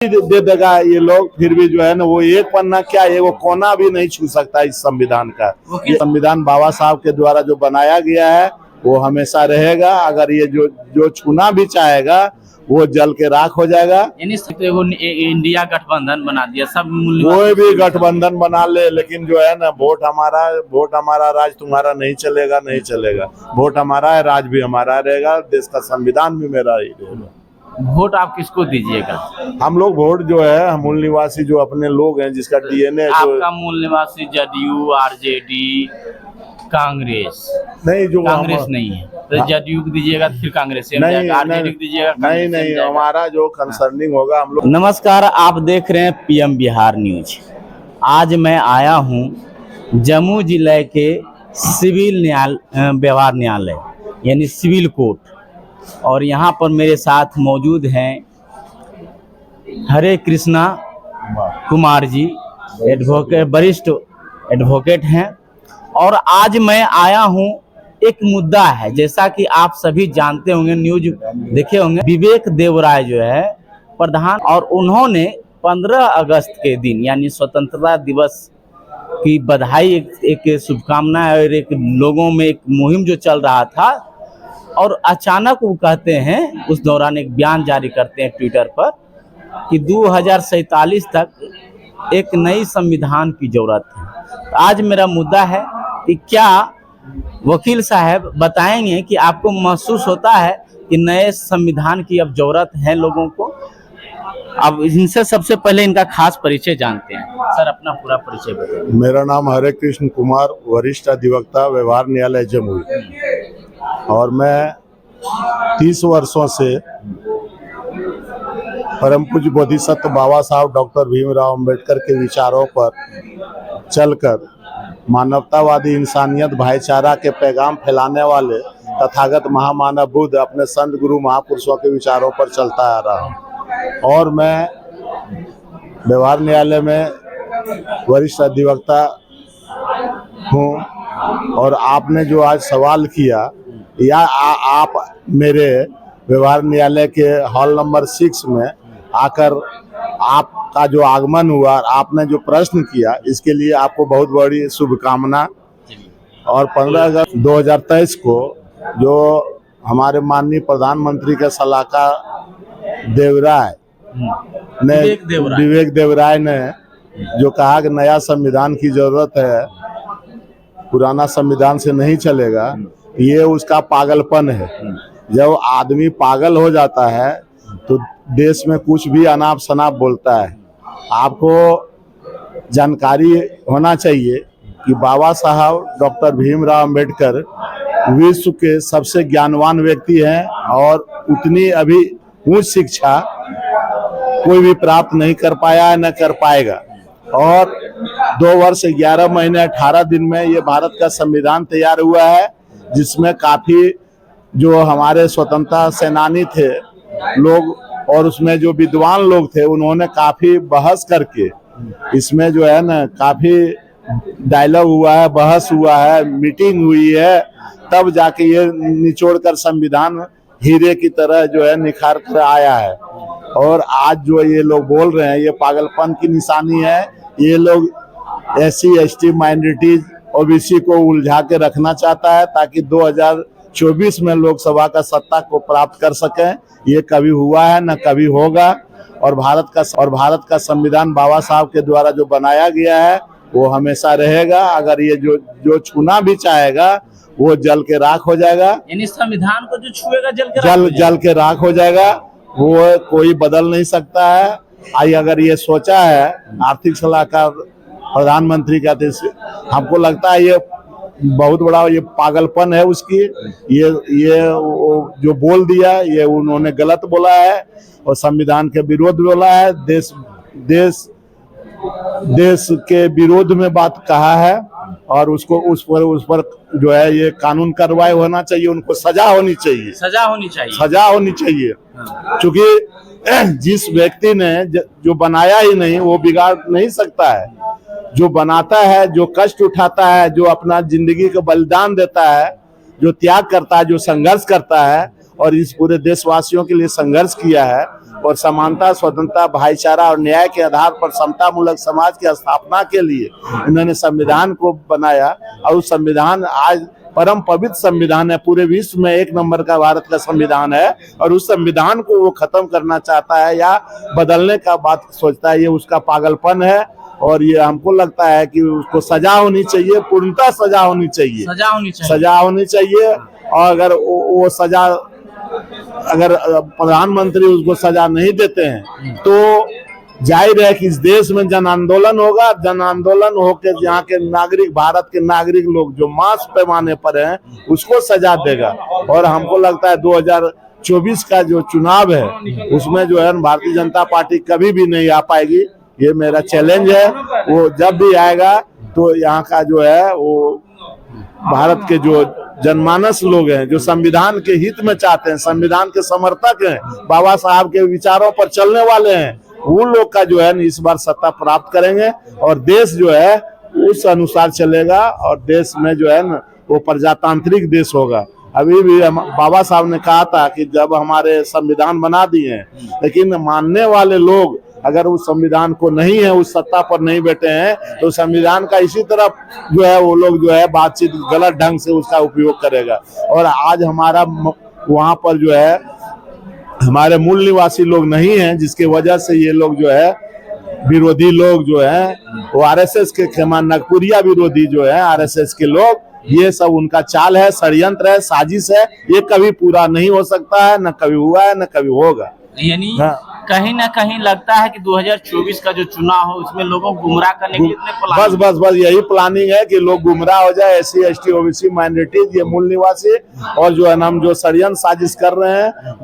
दे देगा ये लोग, फिर भी जो है ना वो एक पन्ना क्या है, वो कोना भी नहीं छू सकता इस संविधान का। ये संविधान बाबा साहब के द्वारा जो बनाया गया है वो हमेशा रहेगा। अगर ये जो छूना भी चाहेगा वो जल के राख हो जाएगा। इंडिया गठबंधन बना दिया, सब कोई भी गठबंधन बना ले, लेकिन जो है ना वोट हमारा राज तुम्हारा नहीं चलेगा, नहीं चलेगा। वोट हमारा है, राज भी हमारा रहेगा, देश का संविधान भी मेरा ही रहेगा। वोट आप किसको दीजिएगा? हम लोग वोट जो है, मूल निवासी जो अपने लोग हैं, जिसका डीएनए आपका मूल निवासी जदयू, आरजेडी, कांग्रेस नहीं, जो कांग्रेस नहीं है तो जदयू को दीजिएगा, फिर कांग्रेस से आरजेडी को दीजिएगा? नहीं, हमारा जो कंसर्निंग होगा हम लोग। नमस्कार, आप देख रहे हैं पीएम बिहार न्यूज। आज मैं आया हूं जम्मू जिले के सिविल व्यवहार न्यायालय यानी सिविल कोर्ट, और यहाँ पर मेरे साथ मौजूद हैं हरे कृष्णा कुमार जी, एडवोकेट, वरिष्ठ एडवोकेट हैं। और आज मैं आया हूँ, एक मुद्दा है, जैसा कि आप सभी जानते होंगे, न्यूज देखे होंगे, विवेक देवराय जो है प्रधान, और उन्होंने 15 अगस्त के दिन यानी स्वतंत्रता दिवस की बधाई, एक शुभकामनाएं और एक लोगों में एक मुहिम जो चल रहा था, और अचानक वो कहते हैं, उस दौरान एक बयान जारी करते हैं ट्विटर पर कि 2047 तक एक नई संविधान की जरूरत है। आज मेरा मुद्दा है कि क्या वकील साहब बताएंगे कि आपको महसूस होता है कि नए संविधान की अब जरूरत है लोगों को? अब इनसे सबसे पहले इनका खास परिचय जानते हैं। सर, अपना पूरा परिचय बताइए। मेरा नाम हरे कृष्ण कुमार, वरिष्ठ अधिवक्ता, व्यवहार न्यायालय जमुई, और मैं 30 वर्षों से परम पूज्य बोधिसत्व बाबा साहब डॉक्टर भीमराव अंबेडकर के विचारों पर चलकर मानवतावादी, इंसानियत, भाईचारा के पैगाम फैलाने वाले तथागत महामानव बुद्ध अपने संत गुरु महापुरुषों के विचारों पर चलता आ रहा हूँ। और मैं व्यवहार न्यायालय में वरिष्ठ अधिवक्ता हूँ। और आपने जो आज सवाल किया, या आप मेरे व्यवहार न्यायालय के हॉल नंबर 6 में आकर आपका जो आगमन हुआ, आपने जो प्रश्न किया, इसके लिए आपको बहुत बड़ी शुभकामना। और 15 अगस्त 2023 को जो हमारे माननीय प्रधानमंत्री के सलाहकार देवराय ने, विवेक देवराय ने जो कहा कि नया संविधान की जरूरत है, पुराना संविधान से नहीं चलेगा, ये उसका पागलपन है। जब आदमी पागल हो जाता है तो देश में कुछ भी अनाप शनाप बोलता है। आपको जानकारी होना चाहिए कि बाबा साहब डॉक्टर भीमराव अंबेडकर विश्व के सबसे ज्ञानवान व्यक्ति हैं, और उतनी अभी उच्च शिक्षा कोई भी प्राप्त नहीं कर पाया है, न कर पाएगा। और 2 वर्ष 11 महीने 18 दिन में ये भारत का संविधान तैयार हुआ है, जिसमें काफी जो हमारे स्वतंत्रता सेनानी थे लोग, और उसमें जो विद्वान लोग थे, उन्होंने काफी बहस करके इसमें जो है ना काफी डायलॉग हुआ है, बहस हुआ है, मीटिंग हुई है, तब जाके ये निचोड़ कर संविधान हीरे की तरह जो है निखार कर आया है। और आज जो ये लोग बोल रहे हैं, ये पागलपन की निशानी है। ये लोग SC ST माइनॉरिटीज ओबीसी को उलझा के रखना चाहता है, ताकि 2024 में लोकसभा का सत्ता को प्राप्त कर सकें। ये कभी हुआ है, न कभी होगा। और भारत का संविधान बाबा साहब के द्वारा जो बनाया गया है वो हमेशा रहेगा। अगर ये जो छूना भी चाहेगा वो जल के राख हो जाएगा। यानी संविधान को जो छुएगा जल के राख हो जाएगा, वो कोई बदल नहीं सकता है। आई अगर ये सोचा है आर्थिक सलाहकार प्रधानमंत्री का, हमको लगता है ये बहुत बड़ा ये पागलपन है उसकी। ये जो बोल दिया, ये उन्होंने गलत बोला है और संविधान के विरोध बोला है, देश के विरोध में बात कहा है। और उसको उस पर जो है ये कानून कार्रवाई होना चाहिए, उनको सजा होनी चाहिए। क्योंकि जिस व्यक्ति ने जो बनाया ही नहीं, वो बिगाड़ नहीं सकता है। जो बनाता है, जो कष्ट उठाता है, जो अपना जिंदगी का बलिदान देता है, जो त्याग करता है, जो संघर्ष करता है और इस पूरे देशवासियों के लिए संघर्ष किया है, और समानता, स्वतंत्रता, भाईचारा और न्याय के आधार पर समतामूलक समाज की स्थापना के लिए इन्होंने संविधान को बनाया। और उस संविधान आज परम पवित्र संविधान है, पूरे विश्व में 1 नंबर का भारत का संविधान है। और उस संविधान को वो खत्म करना चाहता है या बदलने का बात सोचता है, ये उसका पागलपन है। और ये हमको लगता है कि उसको सजा होनी चाहिए, पूर्णतः सजा होनी चाहिए, सजा होनी चाहिए। और अगर वो सजा, अगर प्रधानमंत्री उसको सजा नहीं देते हैं तो जाहिर है कि इस देश में जन आंदोलन होगा। जन आंदोलन होकर यहाँ के नागरिक, भारत के नागरिक लोग जो मास पैमाने पर हैं, उसको सजा देगा। और हमको लगता है 2024 का जो चुनाव है उसमें जो है भारतीय जनता पार्टी कभी भी नहीं आ पाएगी। ये मेरा चैलेंज है। वो जब भी आएगा तो यहाँ का जो है वो भारत के जो जनमानस लोग हैं, जो संविधान के हित में चाहते हैं, संविधान के समर्थक हैं, बाबा साहब के विचारों पर चलने वाले हैं, वो लोग का जो है इस बार सत्ता प्राप्त करेंगे। और देश जो है उस अनुसार चलेगा। और देश में जो है ना वो प्रजातांत्रिक देश होगा। अभी भी बाबा साहब ने कहा था कि जब हमारे संविधान बना दिए हैं, लेकिन मानने वाले लोग अगर उस संविधान को नहीं है, उस सत्ता पर नहीं बैठे हैं, तो संविधान का इसी तरफ जो है वो लोग जो है बातचीत गलत ढंग से उसका उपयोग करेगा। और आज हमारा वहाँ पर जो है हमारे मूल निवासी लोग नहीं हैं, जिसके वजह से ये लोग जो है विरोधी लोग जो है वो आरएसएस के खेमा नगपुरिया विरोधी जो है आरएसएस के लोग, ये सब उनका चाल है, षड्यंत्र है, साजिश है। ये कभी पूरा नहीं हो सकता है, न कभी हुआ है, न कभी होगा। यानी कहीं ना कहीं लगता है कि 2024 का जो चुनाव हो उसमें लोगों को गुमराह करने के लिए बस यही प्लानिंग है कि लोग गुमराह हो जाए। SC ST OBC माइनॉरिटीज, ये मूल निवासी, और जो है हम जो षड्यंत्र साजिश कर रहे हैं,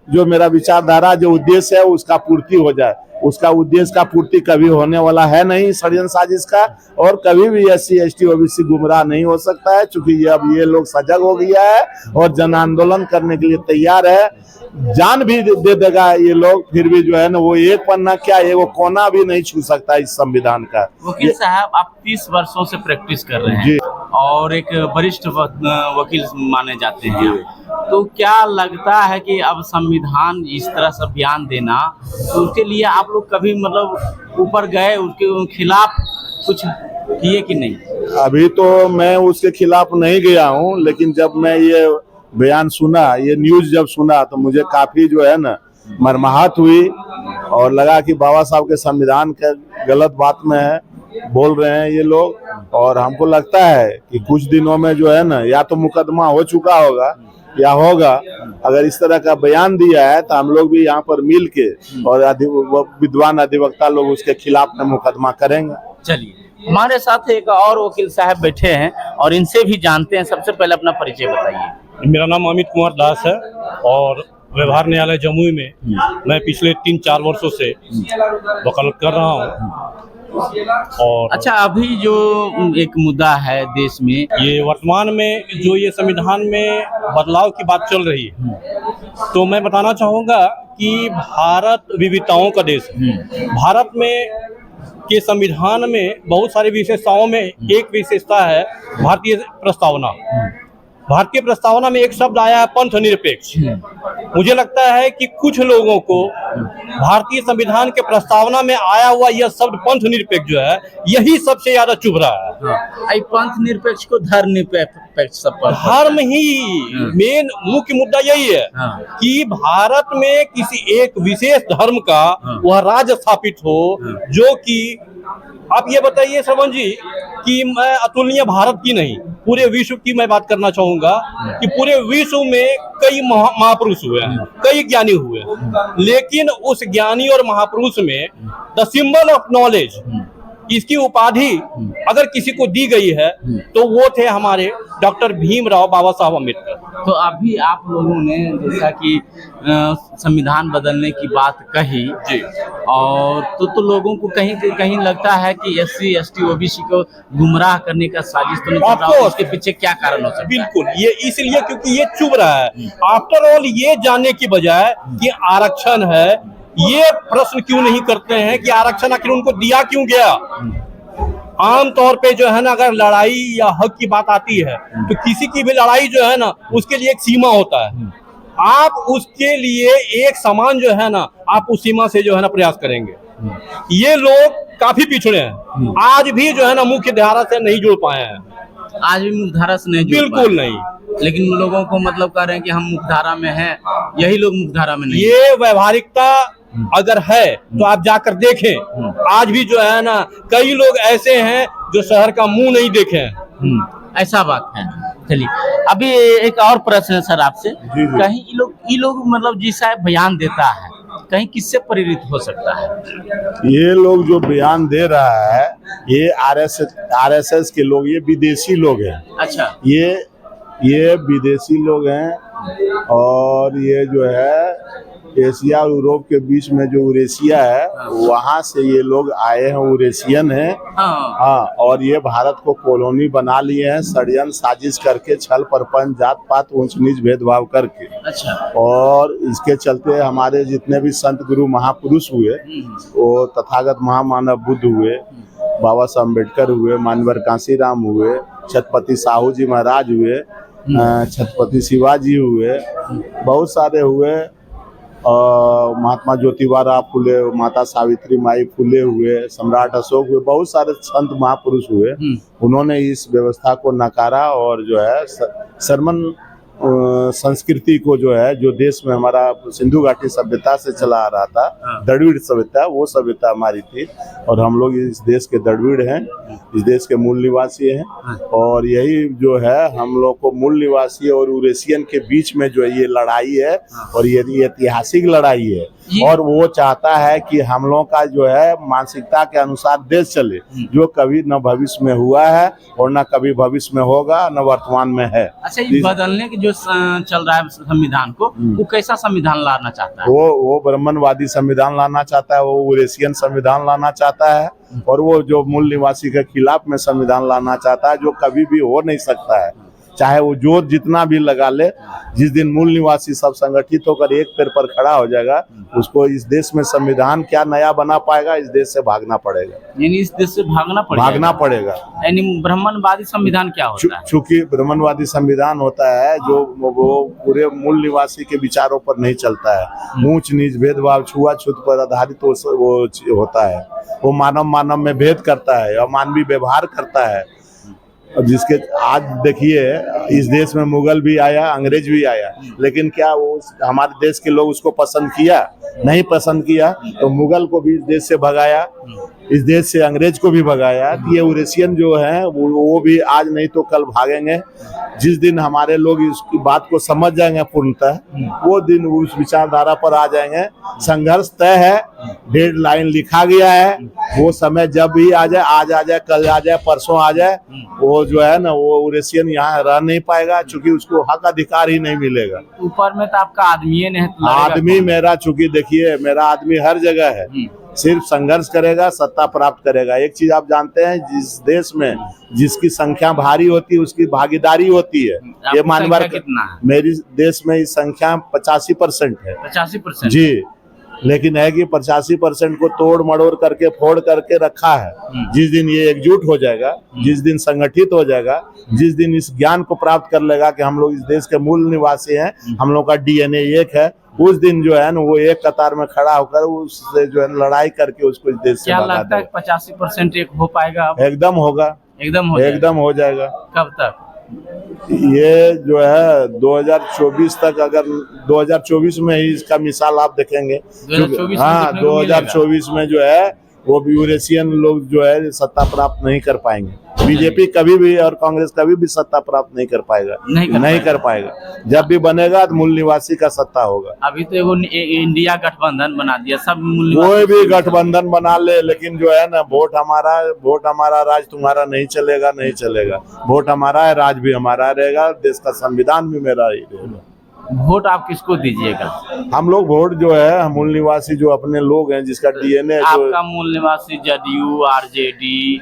जो मेरा विचारधारा जो उद्देश्य है उसका पूर्ति हो जाए। उसका उद्देश्य का पूर्ति कभी होने वाला है नहीं षड्यंत्र साजिश का। और कभी भी SC ST OBC गुमराह नहीं हो सकता है, क्योंकि ये लोग सजग हो गया है और जन आंदोलन करने के लिए तैयार है। जान भी दे देगा ये लोग, फिर भी जो है ना वो एक पन्ना क्या, वो कोना भी नहीं छू सकता इस संविधान का। वकील साहब, आप 30 वर्षों से प्रैक्टिस कर रहे हैं और एक वरिष्ठ वकील माने जाते हैं, तो क्या लगता है कि अब संविधान इस तरह से बयान देना, तो उसके लिए आप लोग कभी मतलब ऊपर गए, उसके खिलाफ कुछ किए कि नहीं? अभी तो मैं उसके खिलाफ नहीं गया हूँ, लेकिन जब मैं ये बयान सुना, ये न्यूज जब सुना, तो मुझे काफी जो है ना मर्माहत हुई और लगा कि बाबा साहब के संविधान के गलत बात में है, बोल रहे हैं ये लोग। और हमको लगता है कि कुछ दिनों में जो है ना या तो मुकदमा हो चुका होगा या होगा। अगर इस तरह का बयान दिया है तो हम लोग भी यहाँ पर मिल के और विद्वान अधिवक्ता लोग उसके खिलाफ में मुकदमा करेंगे। चलिए, हमारे साथ एक और वकील साहब बैठे हैं और इनसे भी जानते हैं। सबसे पहले अपना परिचय बताइए। मेरा नाम अमित कुमार दास है और व्यवहार न्यायालय जमुई में मैं पिछले 3-4 वर्षों से वकालत कर रहा हूँ। और अच्छा, अभी जो एक मुद्दा है देश में, ये वर्तमान में जो ये संविधान में बदलाव की बात चल रही है, तो मैं बताना चाहूँगा कि भारत विविधताओं का देश है। भारत में के संविधान में बहुत सारी विशेषताओं में एक विशेषता है भारतीय प्रस्तावना। भारतीय प्रस्तावना में एक शब्द आया है पंथ निरपेक्ष। मुझे लगता है कि कुछ लोगों को भारतीय संविधान के प्रस्तावना में आया हुआ यह शब्द पंथ निरपेक्ष जो है, यही सबसे ज्यादा चुभ रहा है। पंथ निरपेक्ष को धर्म निरपेक्ष, धर्म ही मेन मुख्य मुद्दा यही है कि भारत में किसी एक विशेष धर्म का वह राज्य स्थापित हो, जो कि आप ये बताइए श्रवण जी कि मैं अतुलनीय भारत की नहीं, पूरे विश्व की मैं बात करना चाहूंगा कि पूरे विश्व में कई महापुरुष हुए हैं, कई ज्ञानी हुए हैं, लेकिन उस ज्ञानी और महापुरुष में द सिंबल ऑफ नॉलेज, इसकी उपाधि अगर किसी को दी गई है तो वो थे हमारे डॉक्टर भीमराव बाबा साहब अम्बेडकर। तो अभी आप लोगों ने जैसा कि संविधान बदलने की बात कही जी, और तो लोगों को कहीं लगता है कि SC ST OBC को गुमराह करने का साजिश तो नहीं कर रहा, उसके पीछे क्या कारण हो सकता है? बिल्कुल, ये इसलिए क्योंकि ये चुभ रहा है। आफ्टर ऑल ये जानने की बजाय कि आरक्षण है, ये प्रश्न क्यों नहीं करते हैं कि आरक्षण आखिर उनको दिया क्यों गया। आम तौर पे जो है ना, अगर लड़ाई या हक की बात आती है तो किसी की भी लड़ाई जो है ना उसके लिए एक सीमा होता है। आप उसके लिए एक समान जो है ना, आप उस सीमा से जो है ना प्रयास करेंगे। ये लोग काफी पिछड़े हैं, आज भी जो है ना मुख्य धारा से नहीं जुड़ पाए हैं, आज भी मुख्यधारा से नहीं जुड़ बिल्कुल पाए। नहीं। लेकिन लोगों को मतलब कह रहे हैं कि हम मुख्यधारा में हैं, यही लोग मुख्यधारा में नहीं हैं। ये व्यवहारिकता अगर है तो आप जाकर देखें, आज भी जो है ना कई लोग ऐसे हैं जो शहर का मुंह नहीं देखे हैं। ऐसा बात है। चलिए, अभी एक और प्रश्न है सर आपसे। जी। कहीं ये लोग मतलब जिसका बयान देता है, कहीं किससे प्रेरित हो सकता है? ये लोग जो बयान दे रहा है, ये आरएसएस के लोग, ये विदेशी लोग हैं। अच्छा। ये विदेशी लोग हैं, और ये जो है एशिया और यूरोप के बीच में जो यूरेशिया है, वहाँ से ये लोग आए हैं, यूरेशियन हैं। हाँ, और ये भारत को कॉलोनी बना लिए हैं, षड्यंत्र साजिश करके, छल प्रपंच, जात पात, ऊंच नीच भेदभाव करके। अच्छा। और इसके चलते हमारे जितने भी संत गुरु महापुरुष हुए, वो तथागत महामानव बुद्ध हुए, बाबा साहब अम्बेडकर हुए, मानवर कांसीराम हुए, छत्रपति साहू जी महाराज हुए, छत्रपति शिवाजी हुए, बहुत सारे हुए, महात्मा ज्योतिबा फुले, माता सावित्री माई फुले हुए, सम्राट अशोक हुए, बहुत सारे संत महापुरुष हुए। उन्होंने इस व्यवस्था को नकारा, और जो है शर्मन संस्कृति को जो है, जो देश में हमारा सिंधु घाटी सभ्यता से चला आ रहा था, द्रविड़ सभ्यता, वो सभ्यता हमारी थी, और हम लोग इस देश के द्रविड़ हैं, इस देश के मूल निवासी हैं। और यही जो है हम लोग को मूल निवासी और यूरेशियन के बीच में जो ये लड़ाई है, और ये ऐतिहासिक लड़ाई है, और वो चाहता है कि हम लोग का जो है मानसिकता के अनुसार देश चले, जो कभी न भविष्य में हुआ है और न कभी भविष्य में होगा, न वर्तमान में है। अच्छा, ये बदलने की जो चल रहा है संविधान को, वो कैसा संविधान लाना चाहता है? वो ब्राह्मणवादी संविधान लाना चाहता है, वो यूरेशियन संविधान लाना चाहता है, और वो जो मूल निवासी के खिलाफ में संविधान लाना चाहता है, जो कभी भी हो नहीं सकता है। चाहे वो जोर जितना भी लगा ले, जिस दिन मूल निवासी सब संगठित होकर एक पैर पर खड़ा हो जाएगा, उसको इस देश में संविधान क्या नया बना पाएगा, इस देश से भागना पड़ेगा। यानी इस देश से भागना पड़ेगा। यानी ब्राह्मणवादी संविधान क्या होता है? चूंकि ब्राह्मणवादी संविधान होता है जो वो पूरे मूल निवासी के विचारों पर नहीं चलता है, ऊंच नीच भेदभाव छुआछूत पर आधारित वो होता है, वो मानव में भेद करता है, अमानवीय व्यवहार करता है। जिसके आज देखिए, इस देश में मुगल भी आया, अंग्रेज भी आया, लेकिन क्या वो हमारे देश के लोग उसको पसंद किया? नहीं पसंद किया। तो मुगल को भी इस देश से भगाया, इस देश से अंग्रेज को भी भगाया। ये यूरेशियन जो है वो भी आज नहीं तो कल भागेंगे। जिस दिन हमारे लोग इसकी बात को समझ जाएंगे पूर्णतः, वो दिन उस विचारधारा पर आ जाएंगे। संघर्ष तय है, डेडलाइन लिखा गया है, वो समय जब भी आ जाए, आज आ जाए, कल आ जाए, परसों आ जाए, वो जो है ना, वो यूरेशियन यहाँ रह नहीं पाएगा, चूंकि उसको हक अधिकार ही नहीं मिलेगा। ऊपर में तो आपका आदमी नहीं, आदमी मेरा, चूंकि देखिए मेरा आदमी हर जगह है, सिर्फ संघर्ष करेगा, सत्ता प्राप्त करेगा। एक चीज आप जानते हैं, जिस देश में जिसकी संख्या भारी होती है उसकी भागीदारी होती है। ये मानवर कितना है? मेरी देश में इस संख्या 85% है। 85% जी, लेकिन है कि 85% को तोड़ मड़ोड़ करके फोड़ करके रखा है। जिस दिन ये एकजुट हो जाएगा, जिस दिन संगठित हो जाएगा, जिस दिन इस ज्ञान को प्राप्त कर लेगा कि हम लोग इस देश के मूल निवासी हैं, हम लोग का डीएनए एक है, उस दिन जो है ना वो एक कतार में खड़ा होकर उससे जो है लड़ाई करके उसको इस देश से क्या भगा लगता है 85% एक हो पाएगा? एकदम होगा, एकदम हो जाएगा। कब तक? ये जो है 2024 तक, अगर 2024 में ही इसका मिसाल आप देखेंगे। 2024 में जो है वो भी यूरेशियन लोग जो है सत्ता प्राप्त नहीं कर पाएंगे। बीजेपी कभी भी और कांग्रेस कभी भी सत्ता प्राप्त नहीं कर पाएगा, नहीं कर पाएगा। जब भी बनेगा तो मूल निवासी का सत्ता होगा। अभी तो वो इंडिया गठबंधन बना दिया, सब मूल कोई भी गठबंधन बना ले, लेकिन जो है ना वोट हमारा, राज तुम्हारा नहीं चलेगा, नहीं चलेगा। वोट हमारा है, राज भी हमारा रहेगा, देश का संविधान भी मेरा ही रहेगा। वोट आप किसको दीजिएगा? हम लोग वोट जो है मूल निवासी जो अपने लोग हैं, जिसका डीएनए आपका मूल निवासी जदयू, आरजेडी,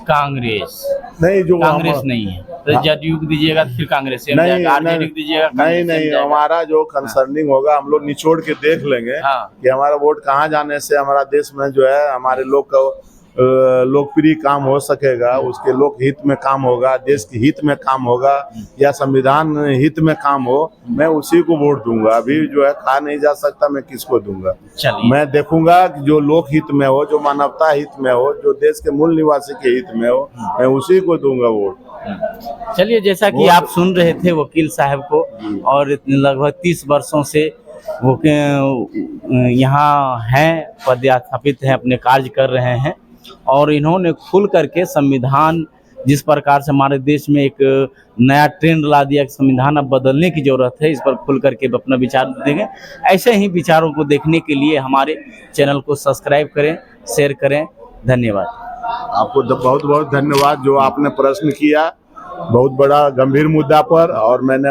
कांग्रेस नहीं, जो कांग्रेस नहीं है तो जदयू को दीजिएगा, फिर कांग्रेस से आरजेडी को दीजिएगा? नहीं, हमारा जो कंसर्निंग होगा हम लोग निचोड़ के देख लेंगे कि हमारा वोट कहाँ जाने से हमारा देश में जो है हमारे लोग का लोकप्रिय काम हो सकेगा, उसके लोक हित में काम होगा, देश के हित में काम होगा या संविधान हित में काम हो, मैं उसी को वोट दूंगा। अभी जो है कहा नहीं जा सकता मैं किसको दूंगा। चलिए, मैं देखूंगा कि जो लोक हित में हो, जो मानवता हित में हो, जो देश के मूल निवासी के हित में हो, मैं उसी को दूंगा वोट। चलिए, जैसा कि आप सुन रहे थे वकील साहब को, और लगभग 30 वर्षों से वो यहाँ हैं, पदस्थापित हैं, अपने कार्य कर रहे हैं, और इन्होंने खुल करके संविधान, जिस प्रकार से हमारे देश में एक नया ट्रेंड ला दिया कि संविधान अब बदलने की जरूरत है, इस पर खुल करके अपना विचार देंगे। ऐसे ही विचारों को देखने के लिए हमारे चैनल को सब्सक्राइब करें, शेयर करें। धन्यवाद। आपको बहुत बहुत धन्यवाद जो आपने प्रश्न किया, बहुत बड़ा गंभीर मुद्दा पर, और मैंने